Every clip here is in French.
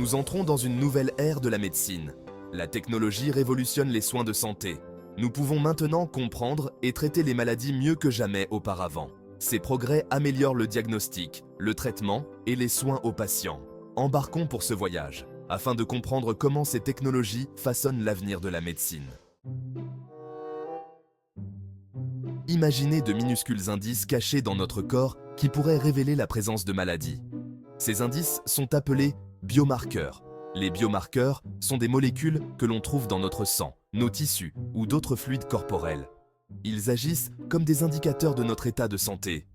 Nous entrons dans une nouvelle ère de la médecine. La technologie révolutionne les soins de santé. Nous pouvons maintenant comprendre et traiter les maladies mieux que jamais auparavant. Ces progrès améliorent le diagnostic, le traitement et les soins aux patients. Embarquons pour ce voyage, afin de comprendre comment ces technologies façonnent l'avenir de la médecine. Imaginez de minuscules indices cachés dans notre corps qui pourraient révéler la présence de maladies. Ces indices sont appelés biomarqueurs. Les biomarqueurs sont des molécules que l'on trouve dans notre sang, nos tissus ou d'autres fluides corporels. Ils agissent comme des indicateurs de notre état de santé.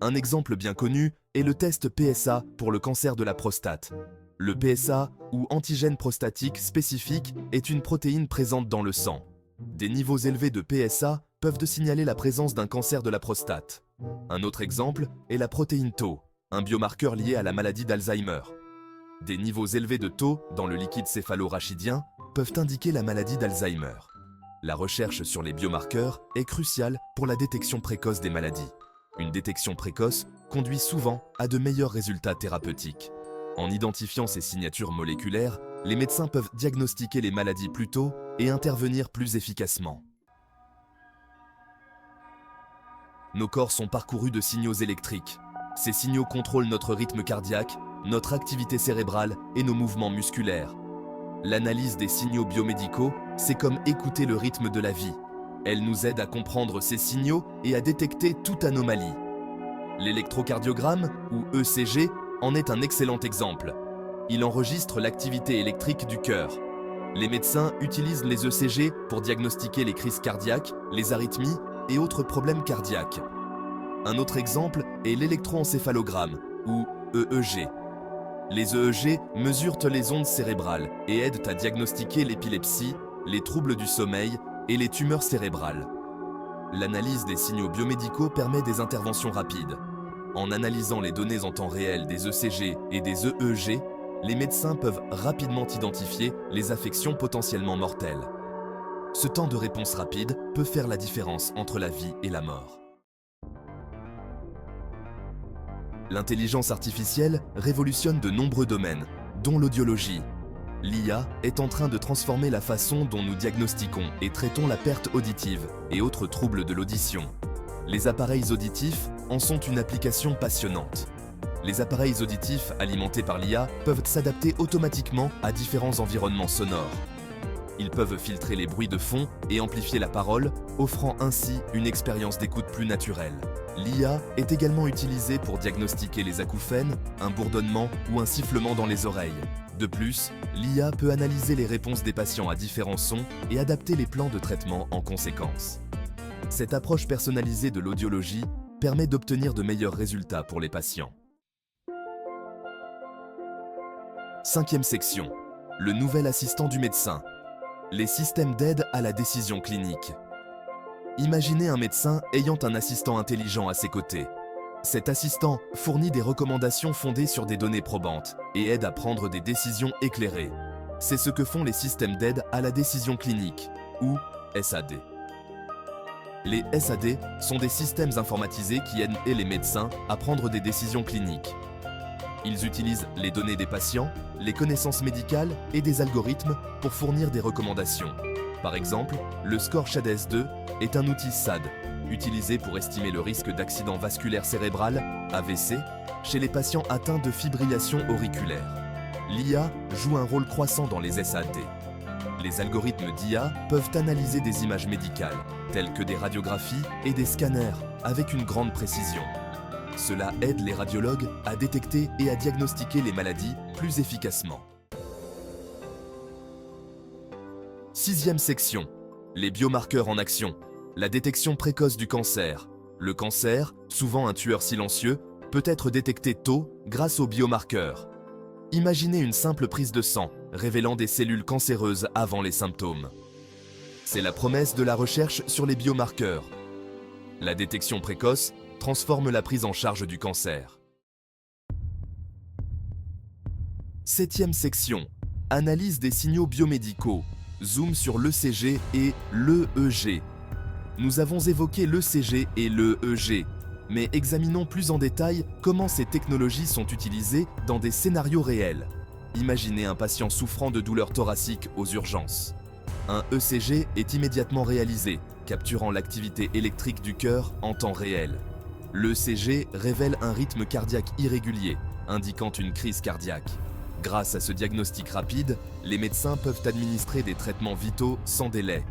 Un exemple bien connu est le test PSA pour le cancer de la prostate. Le PSA, ou antigène prostatique spécifique, est une protéine présente dans le sang. Des niveaux élevés de PSA peuvent signaler la présence d'un cancer de la prostate. Un autre exemple est la protéine Tau, un biomarqueur lié à la maladie d'Alzheimer. Des niveaux élevés de tau dans le liquide céphalo-rachidien peuvent indiquer la maladie d'Alzheimer. La recherche sur les biomarqueurs est cruciale pour la détection précoce des maladies. Une détection précoce conduit souvent à de meilleurs résultats thérapeutiques. En identifiant ces signatures moléculaires, les médecins peuvent diagnostiquer les maladies plus tôt et intervenir plus efficacement. Nos corps sont parcourus de signaux électriques. Ces signaux contrôlent notre rythme cardiaque, notre activité cérébrale et nos mouvements musculaires. L'analyse des signaux biomédicaux, c'est comme écouter le rythme de la vie. Elle nous aide à comprendre ces signaux et à détecter toute anomalie. L'électrocardiogramme, ou ECG, en est un excellent exemple. Il enregistre l'activité électrique du cœur. Les médecins utilisent les ECG pour diagnostiquer les crises cardiaques, les arythmies et autres problèmes cardiaques. Un autre exemple est l'électroencéphalogramme, ou EEG. Les EEG mesurent les ondes cérébrales et aident à diagnostiquer l'épilepsie, les troubles du sommeil et les tumeurs cérébrales. L'analyse des signaux biomédicaux permet des interventions rapides. En analysant les données en temps réel des ECG et des EEG, les médecins peuvent rapidement identifier les affections potentiellement mortelles. Ce temps de réponse rapide peut faire la différence entre la vie et la mort. L'intelligence artificielle révolutionne de nombreux domaines, dont l'audiologie. L'IA est en train de transformer la façon dont nous diagnostiquons et traitons la perte auditive et autres troubles de l'audition. Les appareils auditifs en sont une application passionnante. Les appareils auditifs alimentés par l'IA peuvent s'adapter automatiquement à différents environnements sonores. Ils peuvent filtrer les bruits de fond et amplifier la parole, offrant ainsi une expérience d'écoute plus naturelle. L'IA est également utilisée pour diagnostiquer les acouphènes, un bourdonnement ou un sifflement dans les oreilles. De plus, l'IA peut analyser les réponses des patients à différents sons et adapter les plans de traitement en conséquence. Cette approche personnalisée de l'audiologie permet d'obtenir de meilleurs résultats pour les patients. Cinquième section, le nouvel assistant du médecin. Les systèmes d'aide à la décision clinique. Imaginez un médecin ayant un assistant intelligent à ses côtés. Cet assistant fournit des recommandations fondées sur des données probantes et aide à prendre des décisions éclairées. C'est ce que font les systèmes d'aide à la décision clinique, ou SAD. Les SAD sont des systèmes informatisés qui aident les médecins à prendre des décisions cliniques. Ils utilisent les données des patients, les connaissances médicales et des algorithmes pour fournir des recommandations. Par exemple, le score SHADS-2 est un outil SAD, utilisé pour estimer le risque d'accident vasculaire cérébral, AVC, chez les patients atteints de fibrillation auriculaire. L'IA joue un rôle croissant dans les SAD. Les algorithmes d'IA peuvent analyser des images médicales, telles que des radiographies et des scanners, avec une grande précision. Cela aide les radiologues à détecter et à diagnostiquer les maladies plus efficacement. Sixième section, les biomarqueurs en action. La détection précoce du cancer. Le cancer, souvent un tueur silencieux, peut être détecté tôt grâce aux biomarqueurs. Imaginez une simple prise de sang révélant des cellules cancéreuses avant les symptômes. C'est la promesse de la recherche sur les biomarqueurs. La détection précoce transforme la prise en charge du cancer. Septième section, analyse des signaux biomédicaux. Zoom sur l'ECG et l'EEG. Nous avons évoqué l'ECG et l'EEG, mais examinons plus en détail comment ces technologies sont utilisées dans des scénarios réels. Imaginez un patient souffrant de douleurs thoraciques aux urgences. Un ECG est immédiatement réalisé, capturant l'activité électrique du cœur en temps réel. L'ECG révèle un rythme cardiaque irrégulier, indiquant une crise cardiaque. Grâce à ce diagnostic rapide, les médecins peuvent administrer des traitements vitaux sans délai.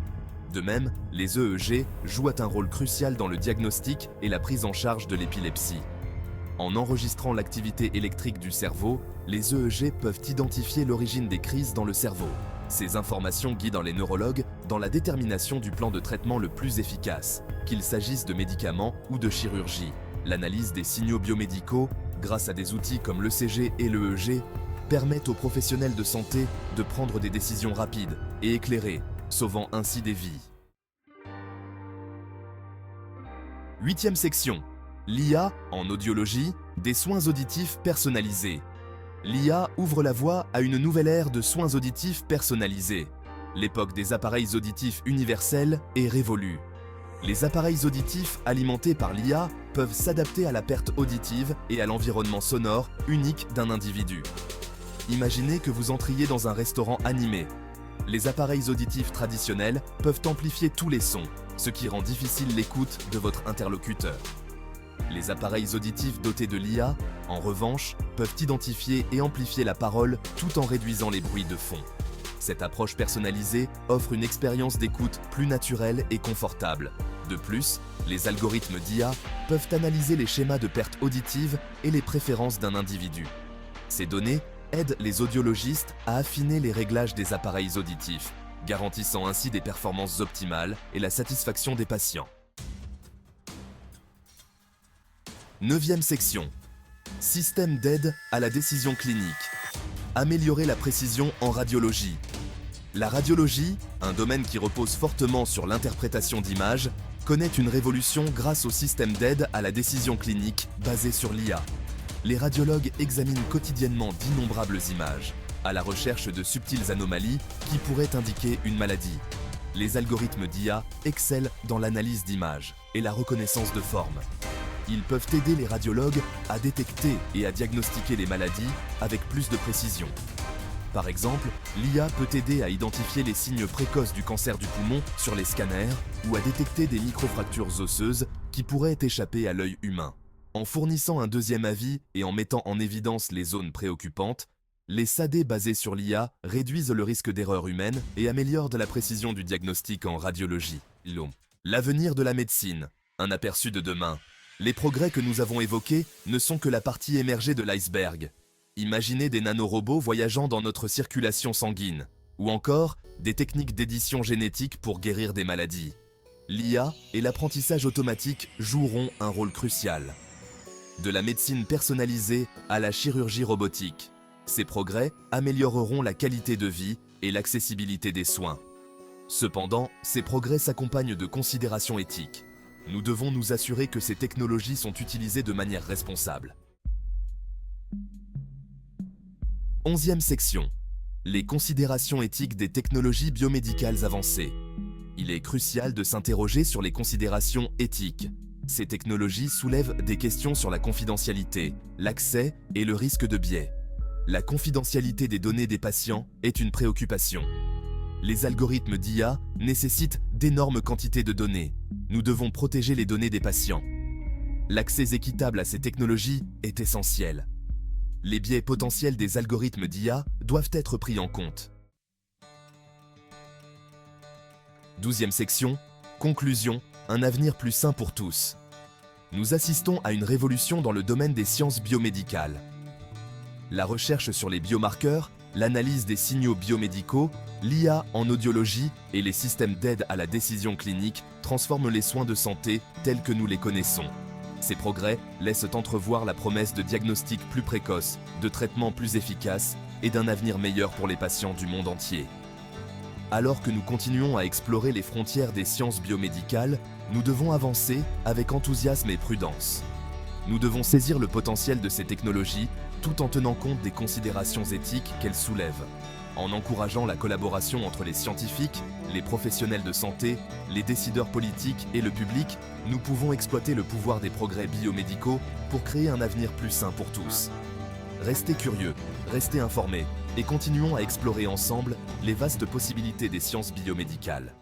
De même, les EEG jouent un rôle crucial dans le diagnostic et la prise en charge de l'épilepsie. En enregistrant l'activité électrique du cerveau, les EEG peuvent identifier l'origine des crises dans le cerveau. Ces informations guident les neurologues dans la détermination du plan de traitement le plus efficace, qu'il s'agisse de médicaments ou de chirurgie. L'analyse des signaux biomédicaux, grâce à des outils comme l'ECG et l'EEG, permettent aux professionnels de santé de prendre des décisions rapides et éclairées, sauvant ainsi des vies. 8e section. L'IA, en audiologie, des soins auditifs personnalisés. L'IA ouvre la voie à une nouvelle ère de soins auditifs personnalisés. L'époque des appareils auditifs universels est révolue. Les appareils auditifs alimentés par l'IA peuvent s'adapter à la perte auditive et à l'environnement sonore unique d'un individu. Imaginez que vous entriez dans un restaurant animé. Les appareils auditifs traditionnels peuvent amplifier tous les sons, ce qui rend difficile l'écoute de votre interlocuteur. Les appareils auditifs dotés de l'IA, en revanche, peuvent identifier et amplifier la parole tout en réduisant les bruits de fond. Cette approche personnalisée offre une expérience d'écoute plus naturelle et confortable. De plus, les algorithmes d'IA peuvent analyser les schémas de perte auditive et les préférences d'un individu. Ces données aident les audiologistes à affiner les réglages des appareils auditifs, garantissant ainsi des performances optimales et la satisfaction des patients. 9e section. Système d'aide à la décision clinique. Améliorer la précision en radiologie. La radiologie, un domaine qui repose fortement sur l'interprétation d'images, connaît une révolution grâce au système d'aide à la décision clinique basé sur l'IA. Les radiologues examinent quotidiennement d'innombrables images, à la recherche de subtiles anomalies qui pourraient indiquer une maladie. Les algorithmes d'IA excellent dans l'analyse d'images et la reconnaissance de formes. Ils peuvent aider les radiologues à détecter et à diagnostiquer les maladies avec plus de précision. Par exemple, l'IA peut aider à identifier les signes précoces du cancer du poumon sur les scanners ou à détecter des microfractures osseuses qui pourraient échapper à l'œil humain. En fournissant un deuxième avis et en mettant en évidence les zones préoccupantes, les SAD basés sur l'IA réduisent le risque d'erreur humaine et améliorent la précision du diagnostic en radiologie. L'avenir de la médecine, un aperçu de demain. Les progrès que nous avons évoqués ne sont que la partie émergée de l'iceberg. Imaginez des nanorobots voyageant dans notre circulation sanguine, ou encore des techniques d'édition génétique pour guérir des maladies. L'IA et l'apprentissage automatique joueront un rôle crucial. De la médecine personnalisée à la chirurgie robotique, ces progrès amélioreront la qualité de vie et l'accessibilité des soins. Cependant, ces progrès s'accompagnent de considérations éthiques. Nous devons nous assurer que ces technologies sont utilisées de manière responsable. 11e section. Les considérations éthiques des technologies biomédicales avancées. Il est crucial de s'interroger sur les considérations éthiques. Ces technologies soulèvent des questions sur la confidentialité, l'accès et le risque de biais. La confidentialité des données des patients est une préoccupation. Les algorithmes d'IA nécessitent d'énormes quantités de données. Nous devons protéger les données des patients. L'accès équitable à ces technologies est essentiel. Les biais potentiels des algorithmes d'IA doivent être pris en compte. 12e section. Conclusion. Un avenir plus sain pour tous. Nous assistons à une révolution dans le domaine des sciences biomédicales. La recherche sur les biomarqueurs, l'analyse des signaux biomédicaux, l'IA en audiologie et les systèmes d'aide à la décision clinique transforment les soins de santé tels que nous les connaissons. Ces progrès laissent entrevoir la promesse de diagnostics plus précoces, de traitements plus efficaces et d'un avenir meilleur pour les patients du monde entier. Alors que nous continuons à explorer les frontières des sciences biomédicales, nous devons avancer avec enthousiasme et prudence. Nous devons saisir le potentiel de ces technologies tout en tenant compte des considérations éthiques qu'elles soulèvent. En encourageant la collaboration entre les scientifiques, les professionnels de santé, les décideurs politiques et le public, nous pouvons exploiter le pouvoir des progrès biomédicaux pour créer un avenir plus sain pour tous. Restez curieux, restez informés et continuons à explorer ensemble les vastes possibilités des sciences biomédicales.